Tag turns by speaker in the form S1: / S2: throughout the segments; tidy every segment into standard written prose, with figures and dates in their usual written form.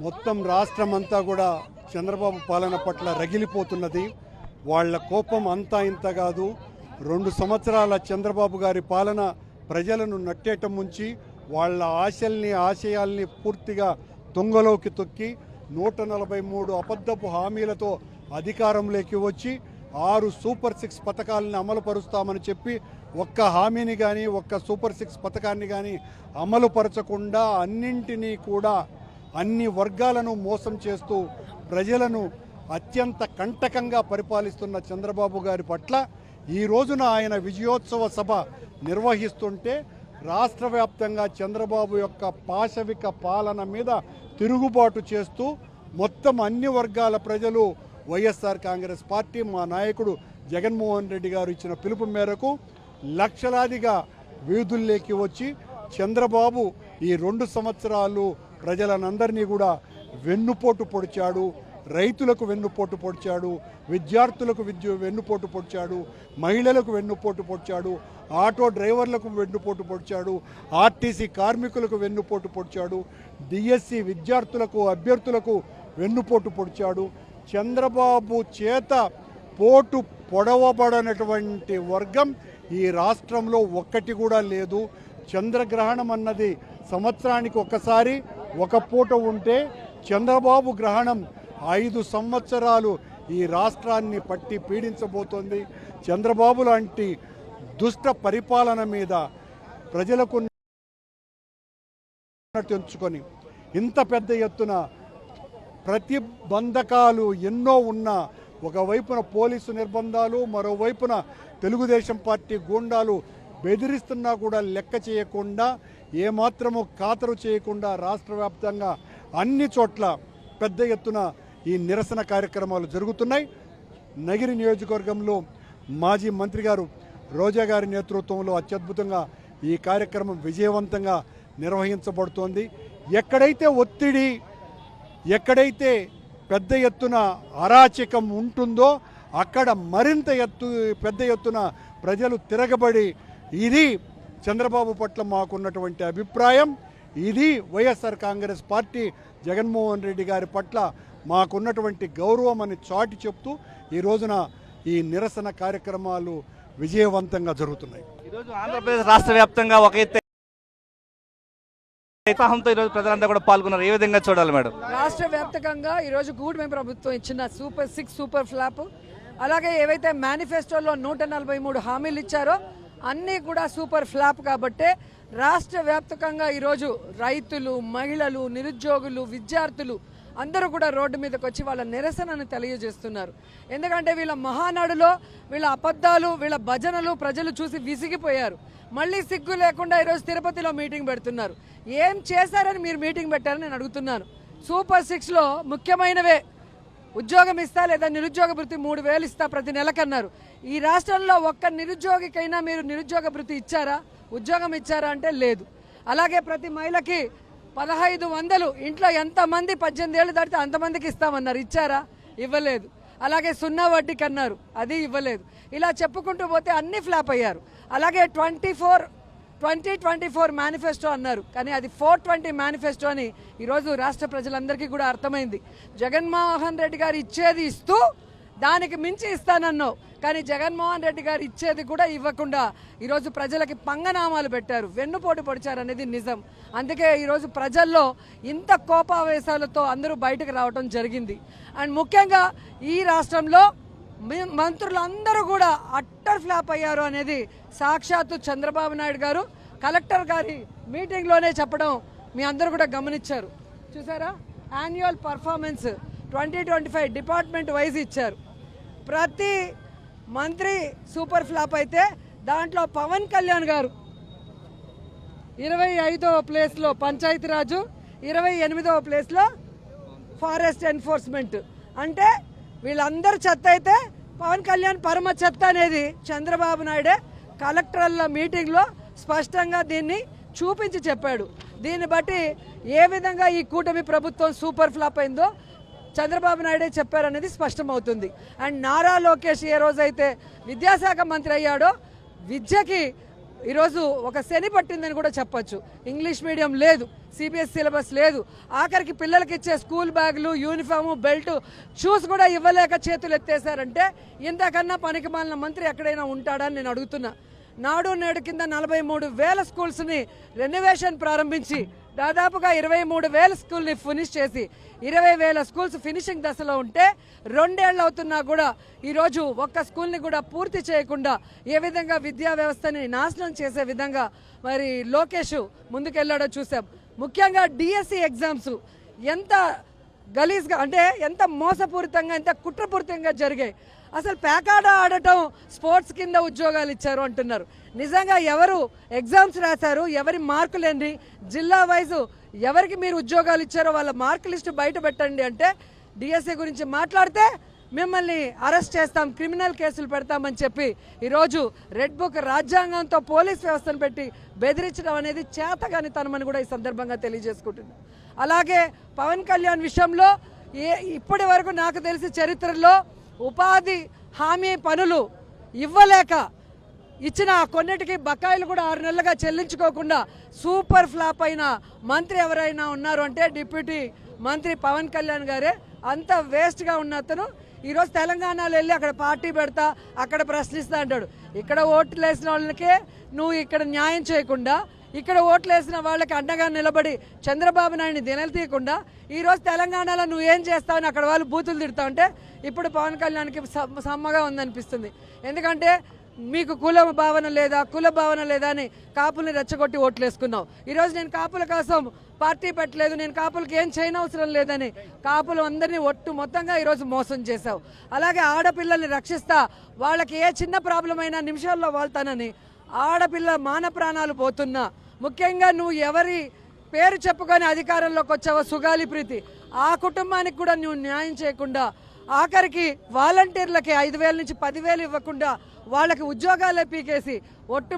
S1: మొత్తం రాష్ట్రమంతా కూడా చంద్రబాబు పాలన పట్ల రగిలిపోతున్నది. వాళ్ళ కోపం అంతా ఇంత కాదు. 2 సంవత్సరాల చంద్రబాబు గారి పాలన ప్రజలను నట్టేట ముంచి వాళ్ళ ఆశయాల్ని పూర్తిగా తుంగలోకి తొక్కి 143 అబద్ధపు హామీలతో అధికారంలోకి వచ్చి 6 సూపర్ 6 పథకాలను అమలు పరుస్తామని చెప్పి ఒక్క హామీని కానీ ఒక్క సూపర్ 6 పథకాన్ని కానీ అమలు పరచకుండా అన్నింటినీ కూడా అన్ని వర్గాలను మోసం చేస్తూ ప్రజలను అత్యంత కంటకంగా పరిపాలిస్తున్న చంద్రబాబు గారి పట్ల ఈ రోజున ఆయన విజయోత్సవ సభ నిర్వహిస్తుంటే రాష్ట్ర వ్యాప్తంగా చంద్రబాబు యొక్క పాశవిక పాలన మీద తిరుగుబాటు చేస్తూ మొత్తం అన్ని వర్గాల ప్రజలు వైఎస్ఆర్ కాంగ్రెస్ పార్టీ మా నాయకుడు జగన్మోహన్ రెడ్డి గారు ఇచ్చిన పిలుపు మేరకు లక్షలాదిగా వీధుల్లోకి వచ్చి చంద్రబాబు ఈ 2 సంవత్సరాలు ప్రజలనందరినీ కూడా వెన్నుపోటు పొడిచాడు. రైతులకు వెన్నుపోటు పొడిచాడు, విద్యార్థులకు వెన్నుపోటు పొడిచాడు, మహిళలకు వెన్నుపోటు పొడిచాడు, ఆటో డ్రైవర్లకు వెన్నుపోటు పొడిచాడు, ఆర్టీసీ కార్మికులకు వెన్నుపోటు పొడిచాడు, డిఎస్సి విద్యార్థులకు అభ్యర్థులకు వెన్నుపోటు పొడిచాడు. చంద్రబాబు చేత పోటు పొడవబడనటువంటి వర్గం ఈ రాష్ట్రంలో ఒక్కటి కూడా లేదు. చంద్రగ్రహణం అన్నది సంవత్సరానికి ఒకసారి ఒక పూట ఉంటే చంద్రబాబు గ్రహణం 5 సంవత్సరాలు ఈ రాష్ట్రాన్ని పట్టి పీడించబోతోంది. చంద్రబాబు లాంటి దుష్ట పరిపాలన మీద ప్రజలకు తెంచుకొని ఇంత పెద్ద ఎత్తున ప్రతిబంధకాలు ఎన్నో ఉన్నా ఒకవైపున పోలీసు నిర్బంధాలు, మరోవైపున తెలుగుదేశం పార్టీ గూండాలు బెదిరిస్తున్నా కూడా లెక్క చేయకుండా ఏమాత్రము ఖాతరు చేయకుండా రాష్ట్ర వ్యాప్తంగా అన్ని చోట్ల పెద్ద ఎత్తున ఈ నిరసన కార్యక్రమాలు జరుగుతున్నాయి. నగిరి నియోజకవర్గంలో మాజీ మంత్రి గారు రోజా గారి నేతృత్వంలో అత్యద్భుతంగా ఈ కార్యక్రమం విజయవంతంగా నిర్వహించబడుతోంది. ఎక్కడైతే ఒత్తిడి, ఎక్కడైతే పెద్ద ఎత్తున అరాచకం ఉంటుందో అక్కడ మరింత పెద్ద ఎత్తున ప్రజలు తిరగబడి ఇది చంద్రబాబు పట్ల మాకున్నటువంటి అభిప్రాయం, ఇది వైఎస్ఆర్ కాంగ్రెస్ పార్టీ జగన్మోహన్ రెడ్డి గారి పట్ల మాకున్నటువంటి గౌరవం అని చాటి చెప్తూ ఈ రోజున ఈ నిరసన కార్యక్రమాలు విజయవంతంగా జరుగుతున్నాయి.
S2: ఈరోజు ఆంధ్రప్రదేశ్ రాష్ట్ర వ్యాప్తంగా ఒక ఉత్సాహంతో ఈరోజు ప్రజలంతా కూడా పాల్గొన్నారు. ఏ విధంగా చూడాలి మేడం?
S3: రాష్ట్ర వ్యాప్తంగా ఈరోజు కూటమి ప్రభుత్వం ఇచ్చిన సూపర్ 6 సూపర్ ఫ్లాప్, అలాగే ఏవైతే మేనిఫెస్టోలో 143 హామీలు ఇచ్చారో అన్నీ కూడా సూపర్ ఫ్లాప్. కాబట్టి రాష్ట్ర వ్యాప్తంగా ఈరోజు రైతులు, మహిళలు, నిరుద్యోగులు, విద్యార్థులు అందరూ కూడా రోడ్డు మీదకి వచ్చి వాళ్ళ నిరసనను తెలియజేస్తున్నారు. ఎందుకంటే వీళ్ళ మహానాడులో వీళ్ళ అబద్ధాలు, వీళ్ళ భజనలు ప్రజలు చూసి విసిగిపోయారు. మళ్ళీ సిగ్గు లేకుండా ఈరోజు తిరుపతిలో మీటింగ్ పెడుతున్నారు. ఏం చేశారని మీరు మీటింగ్ పెట్టారని నేను అడుగుతున్నాను. సూపర్ 6లో ముఖ్యమైనవే ఉద్యోగం ఇస్తా లేదా నిరుద్యోగ భృతి 3000 ఇస్తా ప్రతి నెలకన్నారు. ఈ రాష్ట్రంలో ఒక్క నిరుద్యోగికైనా మీరు నిరుద్యోగ భృతి ఇచ్చారా, ఉద్యోగం ఇచ్చారా అంటే లేదు. అలాగే ప్రతి మహిళకి 1500 ఇంట్లో ఎంతమంది 18 ఏళ్ళు దాటితే అంతమందికి ఇస్తామన్నారు, ఇచ్చారా? ఇవ్వలేదు. అలాగే 0 వడ్డీకి అన్నారు, అది ఇవ్వలేదు. ఇలా చెప్పుకుంటూ పోతే అన్ని ఫ్లాప్ అయ్యారు. అలాగే 2024 మేనిఫెస్టో అన్నారు, కానీ అది 420 మేనిఫెస్టో అని ఈరోజు రాష్ట్ర ప్రజలందరికీ కూడా అర్థమైంది. జగన్మోహన్ రెడ్డి గారు ఇచ్చేది ఇస్తూ దానికి మించి ఇస్తానన్నావు, కానీ జగన్మోహన్ రెడ్డి గారు ఇచ్చేది కూడా ఇవ్వకుండా ఈరోజు ప్రజలకి పంగనామాలు పెట్టారు, వెన్నుపోటు పొడిచారు అనేది నిజం. అందుకే ఈరోజు ప్రజల్లో ఇంత కోపావేశాలతో అందరూ బయటకు రావడం జరిగింది. అండ్ ముఖ్యంగా ఈ రాష్ట్రంలో మంత్రులందరూ కూడా అట్టర్ ఫ్లాప్ అయ్యారు అనేది సాక్షాత్తు చంద్రబాబు నాయుడు గారు కలెక్టర్ గారి మీటింగ్లోనే చెప్పడం మీ అందరూ కూడా గమనించారు. చూసారా? యాన్యువల్ పర్ఫార్మెన్స్ 2025 డిపార్ట్మెంట్ వైజ్ ఇచ్చారు. ప్రతి మంత్రి సూపర్ ఫ్లాప్ అయితే దాంట్లో పవన్ కళ్యాణ్ గారు 25వ ప్లేస్లో పంచాయతీరాజు, 28వ ప్లేస్లో ఫారెస్ట్ ఎన్ఫోర్స్మెంట్. అంటే వీళ్ళందరూ చెత్త అయితే పవన్ కళ్యాణ్ పరమ చెత్త అనేది చంద్రబాబు నాయుడే కలెక్టర్ల మీటింగ్లో స్పష్టంగా దీన్ని చూపించి చెప్పాడు. దీన్ని బట్టి ఏ విధంగా ఈ కూటమి ప్రభుత్వం సూపర్ ఫ్లాప్ అయిందో చంద్రబాబు నాయుడే చెప్పారనేది స్పష్టమవుతుంది. అండ్ నారా లోకేష్ ఏ రోజైతే విద్యాశాఖ మంత్రి అయ్యాడో విద్యకి ఈరోజు ఒక శని పట్టిందని కూడా చెప్పొచ్చు. ఇంగ్లీష్ మీడియం లేదు, సిబిఎస్ సిలబస్ లేదు, ఆఖరికి పిల్లలకి ఇచ్చే స్కూల్ బ్యాగులు, యూనిఫాము, బెల్ట్, షూస్ కూడా ఇవ్వలేక చేతులు ఎత్తేసారంటే ఇంతకన్నా పనికిమాలిన మంత్రి ఎక్కడైనా ఉంటాడని నేను అడుగుతున్నా. నాడు నేడు కింద 43,000 స్కూల్స్ని రెనోవేషన్ ప్రారంభించి దాదాపుగా 23,000 స్కూల్ని ఫినిష్ చేసి 20,000 స్కూల్స్ ఫినిషింగ్ దశలో ఉంటే 2 ఏళ్ళు అవుతున్నా కూడా ఈరోజు ఒక్క స్కూల్ని కూడా పూర్తి చేయకుండా ఏ విధంగా విద్యా వ్యవస్థని నాశనం చేసే విధంగా మరి లోకేష్ ముందుకెళ్లాడో చూసాం. ముఖ్యంగా డిఎస్సి ఎగ్జామ్స్ ఎంత గలీజ్గా అంటే ఎంత మోసపూరితంగా ఎంత కుట్రపూరితంగా జరిగాయి. అసలు పేకాడ ఆడటం స్పోర్ట్స్ కింద ఉద్యోగాలు ఇచ్చారు అంటున్నారు. నిజంగా ఎవరు ఎగ్జామ్స్ రాశారు, ఎవరి మార్కులు ఎన్ని, జిల్లా వైజు ఎవరికి మీరు ఉద్యోగాలు ఇచ్చారో వాళ్ళ మార్క్ లిస్ట్ బయట పెట్టండి అంటే డిఎస్సి గురించి మాట్లాడితే మిమ్మల్ని అరెస్ట్ చేస్తాం, క్రిమినల్ కేసులు పెడతామని చెప్పి ఈరోజు రెడ్ బుక్ రాజ్యాంగంతో పోలీస్ వ్యవస్థను పెట్టి బెదిరించడం అనేది చేతగానితనమని కూడా ఈ సందర్భంగా తెలియజేసుకుంటున్నాం. అలాగే పవన్ కళ్యాణ్ విషయంలో ఇప్పటి వరకు నాకు తెలిసి చరిత్రలో ఉపాధి హామీ పనులు ఇవ్వలేక ఇచ్చిన కొన్నిటికి బకాయిలు కూడా 6 నెలలుగా చెల్లించుకోకుండా సూపర్ ఫ్లాప్ అయిన మంత్రి ఎవరైనా ఉన్నారు అంటే డిప్యూటీ మంత్రి పవన్ కళ్యాణ్ గారే. అంత వేస్ట్గా ఉన్న అతను ఈరోజు తెలంగాణలో వెళ్ళి అక్కడ పార్టీ పెడతా, అక్కడ ప్రశ్నిస్తా అంటాడు. ఇక్కడ ఓట్లు వేసిన వాళ్ళకే నువ్వు ఇక్కడ న్యాయం చేయకుండా, ఇక్కడ ఓట్లు వేసిన వాళ్ళకి అండగా నిలబడి చంద్రబాబు నాయుడిని దినలు ఈరోజు తెలంగాణలో నువ్వు ఏం చేస్తావని అక్కడ వాళ్ళు బూతులు తిడతా ఉంటే ఇప్పుడు పవన్ కళ్యాణ్కి సమ్మగా ఉందనిపిస్తుంది. ఎందుకంటే మీకు కుల భావన లేదా అని కాపుల్ని రెచ్చగొట్టి ఓట్లు వేసుకున్నావు. ఈరోజు నేను కాపుల కోసం పార్టీ పెట్టలేదు, నేను కాపులకి ఏం చేయనవసరం లేదని కాపులు అందరినీ మొత్తంగా ఈరోజు మోసం చేశావు. అలాగే ఆడపిల్లల్ని రక్షిస్తా, వాళ్ళకి ఏ చిన్న ప్రాబ్లం అయినా నిమిషాల్లో వాళ్తానని ఆడపిల్ల మాన ప్రాణాలు పోతున్నా, ముఖ్యంగా నువ్వు ఎవరి పేరు చెప్పుకొని అధికారంలోకి వచ్చావో సుగాలి ప్రీతి, ఆ కుటుంబానికి కూడా నువ్వు న్యాయం చేయకుండా ఆఖరికి వాలంటీర్లకి 5,000 నుంచి 10,000 ఇవ్వకుండా వాళ్ళకి ఉద్యోగాలే పీకేసి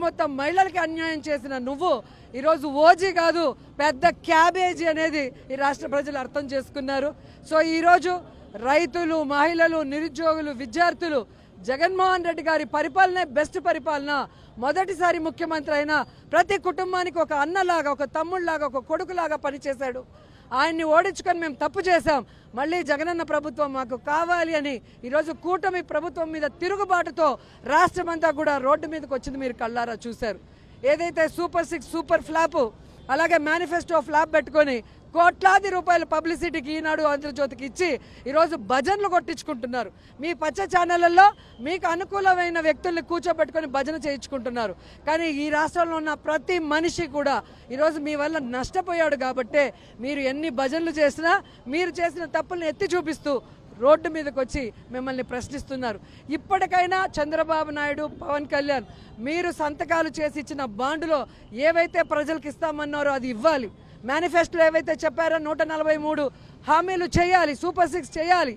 S3: మొత్తం మహిళలకి అన్యాయం చేసిన నువ్వు ఈరోజు ఓజీ కాదు, పెద్ద క్యాబేజీ అనేది ఈ రాష్ట్ర ప్రజలు అర్థం చేసుకున్నారు. సో ఈరోజు రైతులు, మహిళలు, నిరుద్యోగులు, విద్యార్థులు జగన్మోహన్ రెడ్డి గారి పరిపాలనే బెస్ట్ పరిపాలన. మొదటిసారి ముఖ్యమంత్రి అయినా ప్రతి కుటుంబానికి ఒక అన్నలాగా, ఒక తమ్ముళ్లాగా, ఒక కొడుకులాగా పనిచేశాడు. ఆయన్ని ఓడించుకొని మేము తప్పు చేశాం, మళ్ళీ జగనన్న ప్రభుత్వం మాకు కావాలి అని ఈరోజు కూటమి ప్రభుత్వం మీద తిరుగుబాటుతో రాష్ట్రమంతా కూడా రోడ్డు మీదకి వచ్చింది. మీరు కళ్ళారా చూశారు. ఏదైతే సూపర్ 6 సూపర్ ఫ్లాప్, అలాగే మేనిఫెస్టో ఫ్లాప్ పెట్టుకొని కోట్లాది రూపాయల పబ్లిసిటీకి ఈనాడు, ఆంధ్రజ్యోతికి ఇచ్చి ఈరోజు భజనలు కొట్టించుకుంటున్నారు. మీ పచ్చ ఛానళ్లలో మీకు అనుకూలమైన వ్యక్తుల్ని కూర్చోబెట్టుకొని భజన చేయించుకుంటున్నారు. కానీ ఈ రాష్ట్రంలో ఉన్న ప్రతి మనిషి కూడా ఈరోజు మీ వల్ల నష్టపోయాడు. కాబట్టే మీరు ఎన్ని భజనలు చేసినా మీరు చేసిన తప్పుల్ని ఎత్తి చూపిస్తూ రోడ్డు మీదకి వచ్చి మిమ్మల్ని ప్రశ్నిస్తున్నారు. ఇప్పటికైనా చంద్రబాబు నాయుడు, పవన్ కళ్యాణ్, మీరు సంతకాలు చేసి ఇచ్చిన బాండులో ఏవైతే ప్రజలకు ఇస్తామన్నారో అది ఇవ్వాలి. మేనిఫెస్టోలో ఏవైతే చెప్పారో 143 హామీలు చేయాలి, సూపర్ 6 చేయాలి.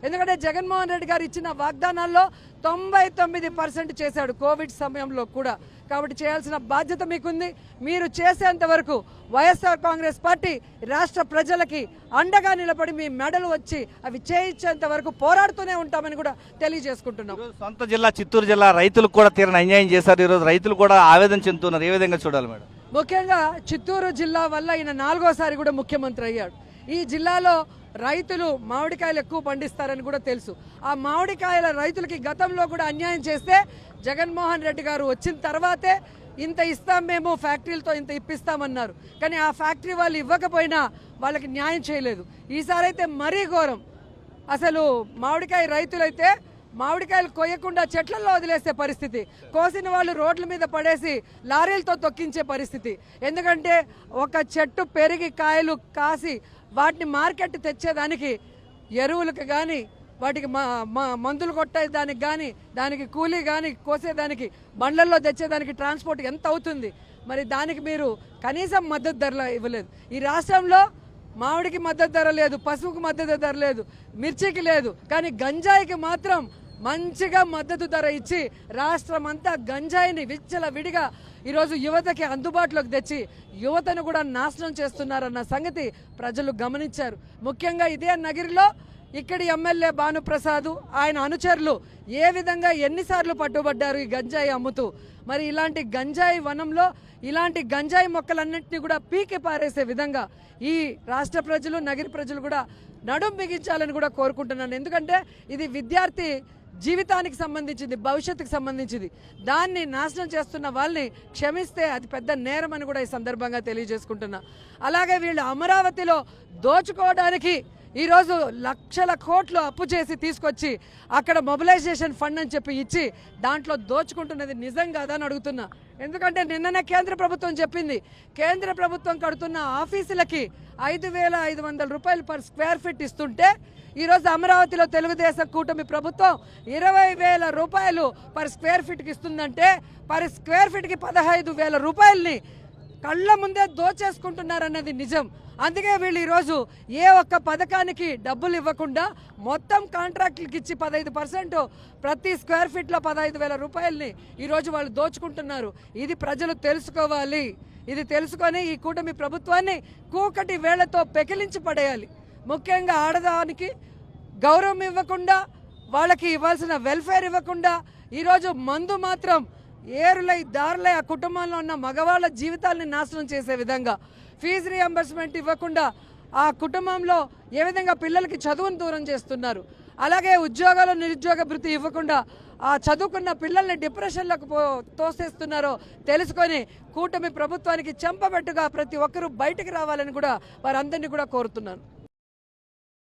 S3: ఎందుకంటే జగన్మోహన్ రెడ్డి గారు ఇచ్చిన వాగ్దానాల్లో 99% చేశాడు కోవిడ్ సమయంలో కూడా. కాబట్టి చేయాల్సిన బాధ్యత మీకుంది. మీరు చేసేంత వరకు వైఎస్ఆర్ కాంగ్రెస్ పార్టీ రాష్ట్ర ప్రజలకి అండగా నిలబడి మీ మెడలు వచ్చి అవి చేయించేంత వరకు పోరాడుతూనే ఉంటామని కూడా తెలియజేసుకుంటున్నాం.
S2: సొంత జిల్లా చిత్తూరు జిల్లా రైతులకు కూడా తీరని అన్యాయం చేశారు. ఈరోజు రైతులు కూడా ఆవేదన చెందుతున్నారు. ఏ విధంగా చూడాలి మేడం?
S3: ముఖ్యంగా చిత్తూరు జిల్లా వల్ల ఈయన 4వసారి కూడా ముఖ్యమంత్రి అయ్యాడు. ఈ జిల్లాలో రైతులు మామిడికాయలు ఎక్కువ పండిస్తారని కూడా తెలుసు. ఆ మామిడికాయల రైతులకి గతంలో కూడా అన్యాయం చేస్తే జగన్మోహన్ రెడ్డి గారు వచ్చిన తర్వాతే ఇంత ఇస్తాం, మేము ఫ్యాక్టరీలతో ఇంత ఇప్పిస్తామన్నారు. కానీ ఆ ఫ్యాక్టరీ వాళ్ళు ఇవ్వకపోయినా వాళ్ళకి న్యాయం చేయలేదు. ఈసారి అయితే మరీ ఘోరం. అసలు మామిడికాయ రైతులైతే మామిడికాయలు కొయ్యకుండా చెట్లలో వదిలేసే పరిస్థితి, కోసిన వాళ్ళు రోడ్ల మీద పడేసి లారీలతో తొక్కించే పరిస్థితి. ఎందుకంటే ఒక చెట్టు పెరిగి కాయలు కాసి వాటిని మార్కెట్ తెచ్చేదానికి ఎరువులకు కానీ, వాటికి మందులు కొట్టేదానికి కానీ, దానికి కూలీ కానీ, కోసేదానికి బండ్లల్లో తెచ్చేదానికి ట్రాన్స్పోర్ట్ ఎంత అవుతుంది? మరి దానికి మీరు కనీసం మద్దతు ధరలు ఇవ్వలేదు. ఈ రాష్ట్రంలో మామిడికి మద్దతు ధర లేదు, పసుపుకి మద్దతు ధర లేదు, మిర్చికి లేదు, కానీ గంజాయికి మాత్రం మంచిగా మద్దతు ధర ఇచ్చి రాష్ట్రం అంతా గంజాయిని విచ్చలవిడిగా ఈరోజు యువతకి అందుబాటులోకి తెచ్చి యువతను కూడా నాశనం చేస్తున్నారన్న సంగతి ప్రజలు గమనించారు. ముఖ్యంగా ఇదే నగిరిలో ఇక్కడి ఎమ్మెల్యే భానుప్రసాద్ ఆయన అనుచరులు ఏ విధంగా ఎన్నిసార్లు పట్టుబడ్డారు ఈ గంజాయి అమ్ముతూ. మరి ఇలాంటి గంజాయి వనంలో ఇలాంటి గంజాయి మొక్కలన్నింటినీ కూడా పీకి పారేసే విధంగా ఈ రాష్ట్ర ప్రజలు నగర ప్రజలు కూడా నడుం బిగించాలని కూడా కోరుకుంటున్నాను. ఎందుకంటే ఇది విద్యార్థి జీవితానికి సంబంధించింది, భవిష్యత్తుకు సంబంధించింది. దాన్ని నాశనం చేస్తున్న వాళ్ళని క్షమిస్తే అది పెద్ద నేరం అని కూడా ఈ సందర్భంగా తెలియజేసుకుంటున్నా. అలాగే వీళ్ళు అమరావతిలో దోచుకోవడానికి ఈరోజు లక్షల కోట్లు అప్పు చేసి తీసుకొచ్చి అక్కడ మొబిలైజేషన్ ఫండ్ అని చెప్పి ఇచ్చి దాంట్లో దోచుకుంటున్నది నిజం కాదా అని అడుగుతున్నా. ఎందుకంటే నిన్ననే కేంద్ర ప్రభుత్వం చెప్పింది, కేంద్ర ప్రభుత్వం కడుతున్న ఆఫీసులకి 5,500 రూపాయలు పర్ స్క్వేర్ ఫీట్ ఇస్తుంటే ఈరోజు అమరావతిలో తెలుగుదేశం కూటమి ప్రభుత్వం 20,000 రూపాయలు పర్ స్క్వేర్ ఫీట్కి ఇస్తుందంటే పర్ స్క్వేర్ ఫీట్కి 15,000 రూపాయలని కళ్ళ ముందే దోచేసుకుంటున్నారన్నది నిజం. అందుకే వీళ్ళు ఈరోజు ఏ ఒక్క పథకానికి డబ్బులు ఇవ్వకుండా మొత్తం కాంట్రాక్టులకి ఇచ్చి 15% ప్రతి స్క్వేర్ ఫీట్లో 15,000 రూపాయలని ఈరోజు వాళ్ళు దోచుకుంటున్నారు. ఇది ప్రజలు తెలుసుకోవాలి. ఇది తెలుసుకొని ఈ కూటమి ప్రభుత్వాన్ని కూకటి వేళ్లతో పెకిలించి పడేయాలి. ముఖ్యంగా ఆడదానికి గౌరవం ఇవ్వకుండా, వాళ్ళకి ఇవ్వాల్సిన వెల్ఫేర్ ఇవ్వకుండా ఈరోజు మందు మాత్రం ఏరులై దారులై ఆ కుటుంబంలో ఉన్న మగవాళ్ళ జీవితాలని నాశనం చేసే విధంగా, ఫీజు రియంబర్స్మెంట్ ఇవ్వకుండా ఆ కుటుంబంలో ఏ విధంగా పిల్లలకి చదువును దూరం చేస్తున్నారు. అలాగే ఉద్యోగాలు నిరుద్యోగ భృతి ఇవ్వకుండా ఆ చదువుకున్న పిల్లల్ని డిప్రెషన్లకు తోసేస్తున్నారో తెలుసుకొని కూటమి ప్రభుత్వానికి చెంపబెట్టుగా ప్రతి ఒక్కరూ బయటికి రావాలని కూడా వారందరినీ కూడా కోరుతున్నాను.